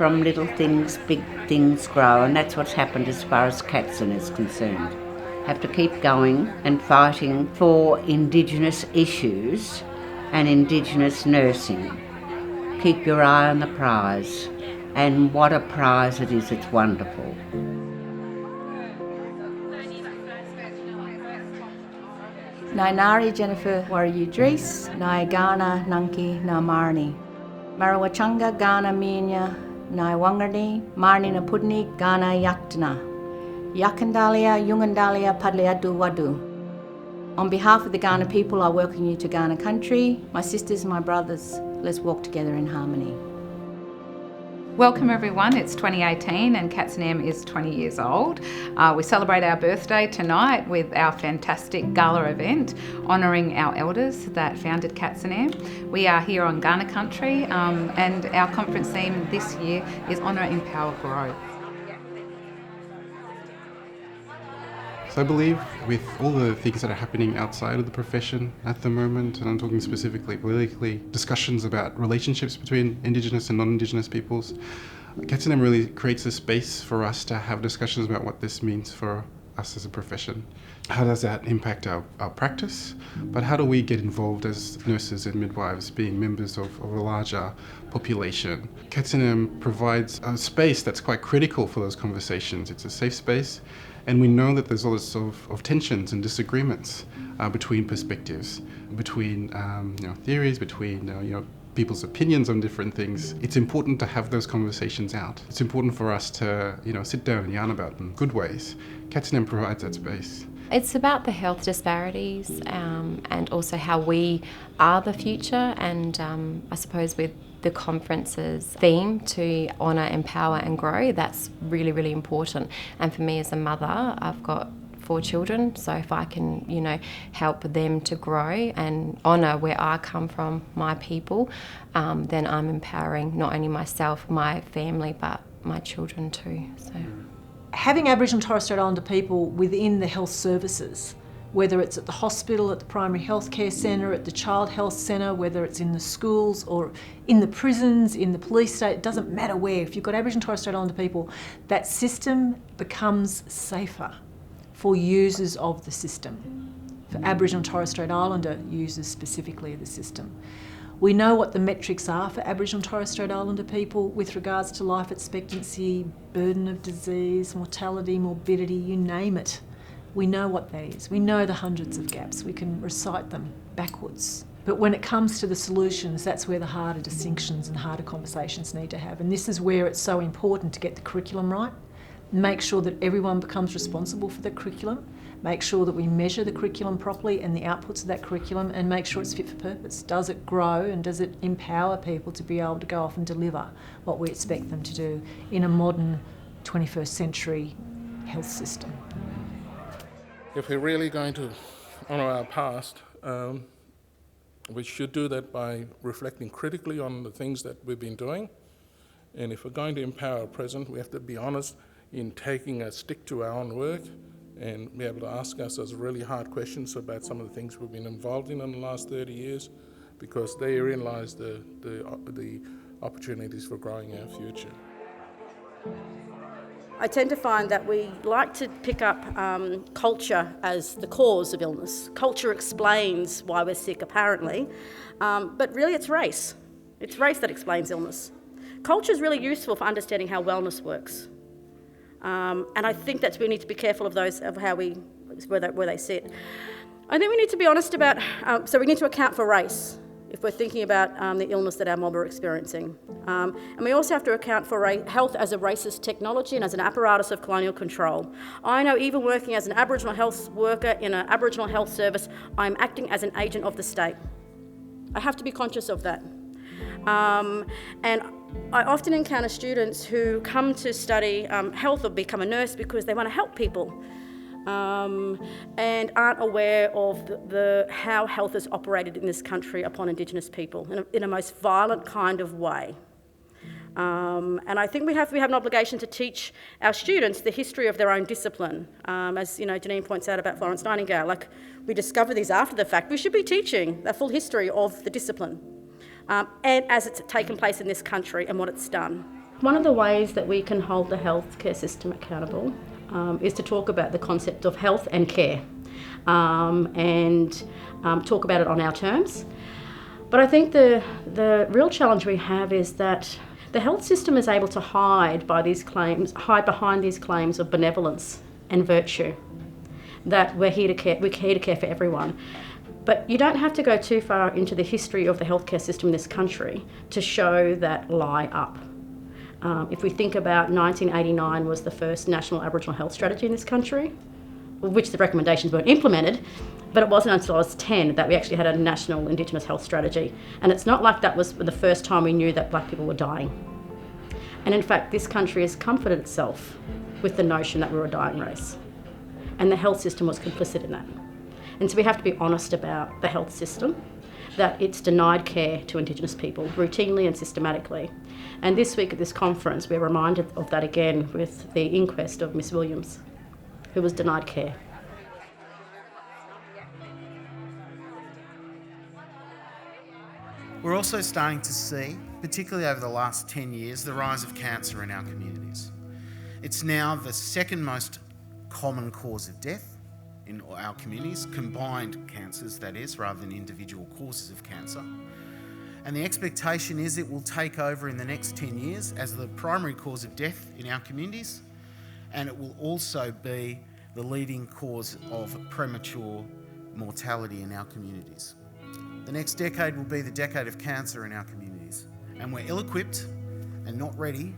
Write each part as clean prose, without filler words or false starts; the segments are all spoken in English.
From little things, big things grow, and that's what's happened as far as CATSIN is concerned. Have to keep going and fighting for Indigenous issues and Indigenous nursing. Keep your eye on the prize, and what a prize it is, it's wonderful. Nai Nari Jennifer Warriudris, Nai Ghana Nanki Na Marni. Marawachanga Ghana Minya, Nai Wangarni, Marni Na Pudni, Ghana Yaktana. Yakandalia, Yungandalia, Padleadu Wadu. On behalf of the Ghana people, I welcome you to Ghana country. My sisters and my brothers, let's walk together in harmony. Welcome everyone, it's 2018 and CATSINaM is 20 years old. We celebrate our birthday tonight with our fantastic gala event honouring our elders that founded CATSINaM. We are here on Ghana country and our conference theme this year is Honour, Empower, Grow. So I believe with all the things that are happening outside of the profession at the moment, and I'm talking specifically politically, discussions about relationships between Indigenous and non-Indigenous peoples, CATSINaM really creates a space for us to have discussions about what this means for us as a profession. How does that impact our practice? But how do we get involved as nurses and midwives, being members of a larger population? CATSINaM provides a space that's quite critical for those conversations. It's a safe space. And we know that there's lots of tensions and disagreements between perspectives, between theories, between people's opinions on different things. It's important to have those conversations out. It's important for us to sit down and yarn about them in good ways. CATSINaM provides that space. It's about the health disparities and also how we are the future, and I suppose with the conference's theme to honour, empower and grow, that's really, really important. And for me as a mother, I've got 4 children, so if I can, help them to grow and honour where I come from, my people, then I'm empowering not only myself, my family, but my children too. So, having Aboriginal and Torres Strait Islander people within the health services, whether it's at the hospital, at the primary health care centre, at the child health centre, whether it's in the schools or in the prisons, in the police state, it doesn't matter where. If you've got Aboriginal and Torres Strait Islander people, that system becomes safer for users of the system, for Aboriginal and Torres Strait Islander users specifically of the system. We know what the metrics are for Aboriginal and Torres Strait Islander people with regards to life expectancy, burden of disease, mortality, morbidity, you name it. We know what that is. We know the hundreds of gaps. We can recite them backwards. But when it comes to the solutions, that's where the harder distinctions and harder conversations need to have. And this is where it's so important to get the curriculum right, make sure that everyone becomes responsible for the curriculum, make sure that we measure the curriculum properly and the outputs of that curriculum, and make sure it's fit for purpose. Does it grow and does it empower people to be able to go off and deliver what we expect them to do in a modern 21st century health system? If we're really going to honour our past, we should do that by reflecting critically on the things that we've been doing. And if we're going to empower our present, we have to be honest in taking a stick to our own work and be able to ask ourselves really hard questions about some of the things we've been involved in the last 30 years, because therein lies the opportunities for growing our future. I tend to find that we like to pick up culture as the cause of illness. Culture explains why we're sick, apparently, but really it's race. It's race that explains illness. Culture is really useful for understanding how wellness works, and I think that we need to be careful of those, of how where they sit. I think we need to be honest about. So we need to account for race if we're thinking about the illness that our mob are experiencing. And we also have to account for health as a racist technology and as an apparatus of colonial control. I know even working as an Aboriginal health worker in an Aboriginal health service, I'm acting as an agent of the state. I have to be conscious of that. And I often encounter students who come to study health or become a nurse because they want to help people. And aren't aware of how health is operated in this country upon Indigenous people in a most violent kind of way. And I think we have an obligation to teach our students the history of their own discipline. As Janine points out about Florence Nightingale, like we discover these after the fact. We should be teaching the full history of the discipline and as it's taken place in this country and what it's done. One of the ways that we can hold the healthcare system accountable is to talk about the concept of health and care and talk about it on our terms. But I think the real challenge we have is that the health system is able to hide behind these claims of benevolence and virtue, that we're here to care for everyone. But you don't have to go too far into the history of the healthcare system in this country to show that lie up. If we think about 1989 was the first national Aboriginal health strategy in this country, which the recommendations weren't implemented, but it wasn't until I was 10 that we actually had a national Indigenous health strategy. And it's not like that was the first time we knew that black people were dying. And in fact, this country has comforted itself with the notion that we were a dying race. And the health system was complicit in that. And so we have to be honest about the health system, that it's denied care to Indigenous people routinely and systematically. And this week at this conference, we're reminded of that again with the inquest of Miss Williams, who was denied care. We're also starting to see, particularly over the last 10 years, the rise of cancer in our communities. It's now the second most common cause of death in our communities, combined cancers that is, rather than individual causes of cancer. And the expectation is it will take over in the next 10 years as the primary cause of death in our communities, and it will also be the leading cause of premature mortality in our communities. The next decade will be the decade of cancer in our communities, and we're ill-equipped and not ready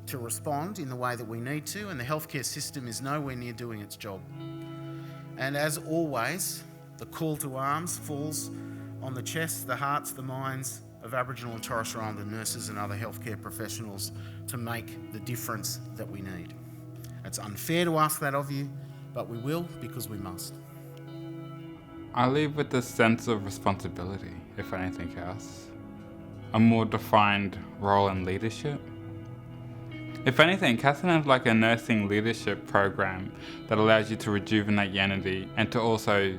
to respond in the way that we need to, and the healthcare system is nowhere near doing its job. And as always, the call to arms falls on the chests, the hearts, the minds of Aboriginal and Torres Strait Islander nurses and other healthcare professionals to make the difference that we need. It's unfair to ask that of you, but we will because we must. I leave with a sense of responsibility, if anything else. A more defined role in leadership. If anything, CATSINaM is like a nursing leadership program that allows you to rejuvenate your energy and to also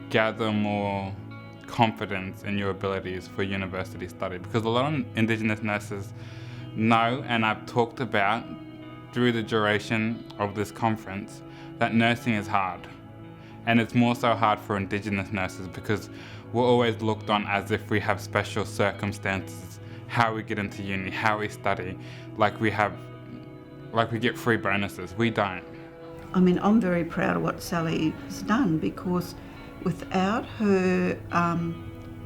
gather more confidence in your abilities for university study. Because a lot of Indigenous nurses know, and I've talked about through the duration of this conference, that nursing is hard. And it's more so hard for Indigenous nurses because we're always looked on as if we have special circumstances, how we get into uni, how we study, like we get free bonuses. We don't. I mean, I'm very proud of what Sally has done because without her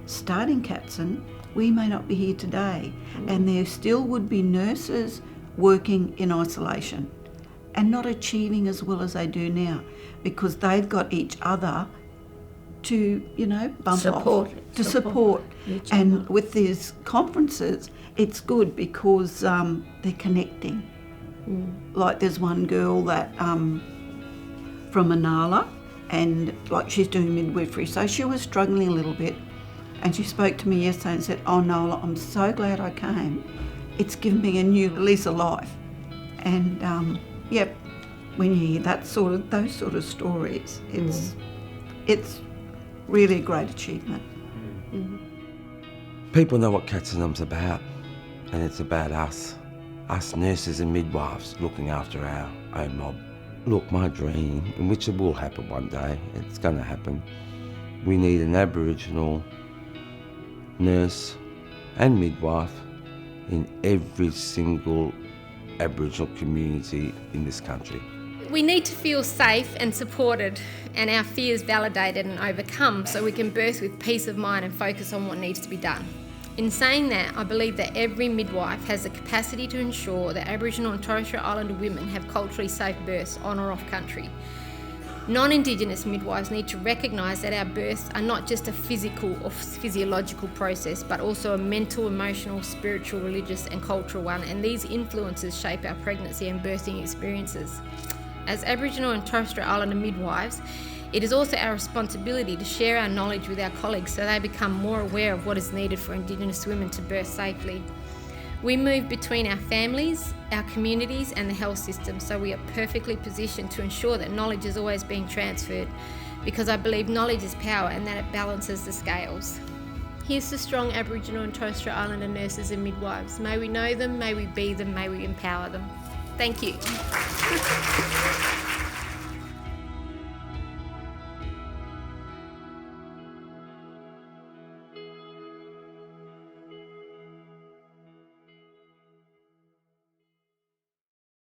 starting CATSIN, we may not be here today. And there still would be nurses working in isolation and not achieving as well as they do now because they've got each other to, bump off, to support. And with these conferences, it's good because they're connecting. Like there's one girl that from Manala, and like she's doing midwifery, so she was struggling a little bit, and she spoke to me yesterday and said, "Oh, Nola, I'm so glad I came. It's given me a new lease of life." And when you hear those sort of stories, it's really a great achievement. People know what CATSINAM's about, and it's about us nurses and midwives looking after our own mob. Look, my dream, in which it will happen one day, it's going to happen, we need an Aboriginal nurse and midwife in every single Aboriginal community in this country. We need to feel safe and supported and our fears validated and overcome so we can birth with peace of mind and focus on what needs to be done. In saying that, I believe that every midwife has the capacity to ensure that Aboriginal and Torres Strait Islander women have culturally safe births on or off country. Non-Indigenous midwives need to recognise that our births are not just a physical or physiological process, but also a mental, emotional, spiritual, religious and cultural one, and these influences shape our pregnancy and birthing experiences. As Aboriginal and Torres Strait Islander midwives, it is also our responsibility to share our knowledge with our colleagues so they become more aware of what is needed for Indigenous women to birth safely. We move between our families, our communities and the health system, so we are perfectly positioned to ensure that knowledge is always being transferred, because I believe knowledge is power and that it balances the scales. Here's to strong Aboriginal and Torres Strait Islander nurses and midwives. May we know them, may we be them, may we empower them. Thank you.